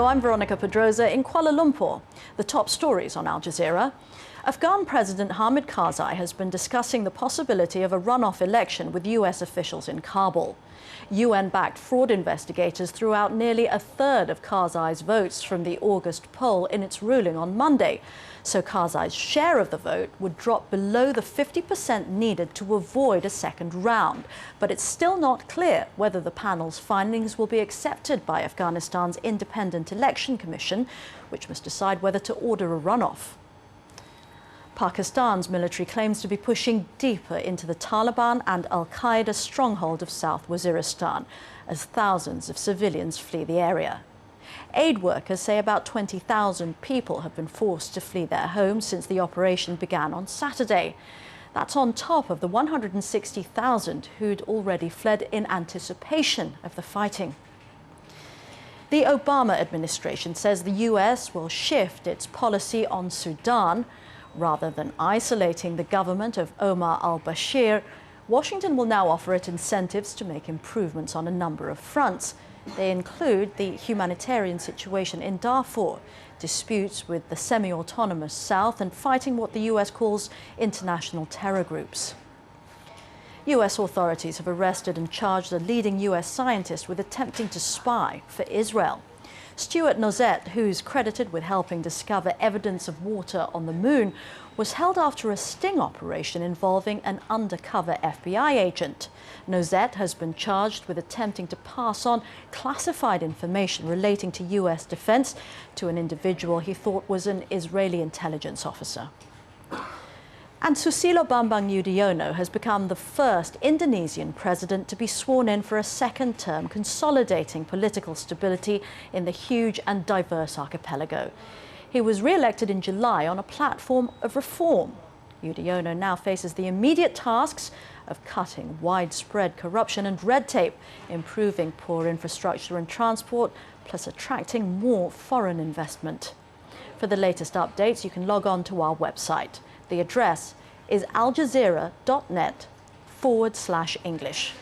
I'm Veronica Pedroza in Kuala Lumpur. The top stories on Al Jazeera. Afghan President Hamid Karzai has been discussing the possibility of a runoff election with US officials in Kabul. UN-backed fraud investigators threw out nearly a third of Karzai's votes from the August poll in its ruling on Monday. So Karzai's share of the vote would drop below the 50% needed to avoid a second round. But it's still not clear whether the panel's findings will be accepted by Afghanistan's Independent Election Commission, which must decide whether to order a runoff. Pakistan's military claims to be pushing deeper into the Taliban and Al-Qaeda stronghold of South Waziristan as thousands of civilians flee the area. Aid workers say about 20,000 people have been forced to flee their homes since the operation began on Saturday. That's on top of the 160,000 who'd already fled in anticipation of the fighting. The Obama administration says the US will shift its policy on Sudan. Rather than isolating the government of Omar al-Bashir, Washington will now offer it incentives to make improvements on a number of fronts. They include the humanitarian situation in Darfur, disputes with the semi-autonomous South, and fighting what the US calls international terror groups. US authorities have arrested and charged a leading US scientist with attempting to spy for Israel. Stuart Nozet, who's credited with helping discover evidence of water on the moon, was held after a sting operation involving an undercover FBI agent. Nozet has been charged with attempting to pass on classified information relating to US defense to an individual he thought was an Israeli intelligence officer. And Susilo Bambang Yudhoyono has become the first Indonesian president to be sworn in for a second term, consolidating political stability in the huge and diverse archipelago. He was re-elected in July on a platform of reform. Yudhoyono now faces the immediate tasks of cutting widespread corruption and red tape, improving poor infrastructure and transport, plus attracting more foreign investment. For the latest updates, you can log on to our website. The address is aljazeera.net/English.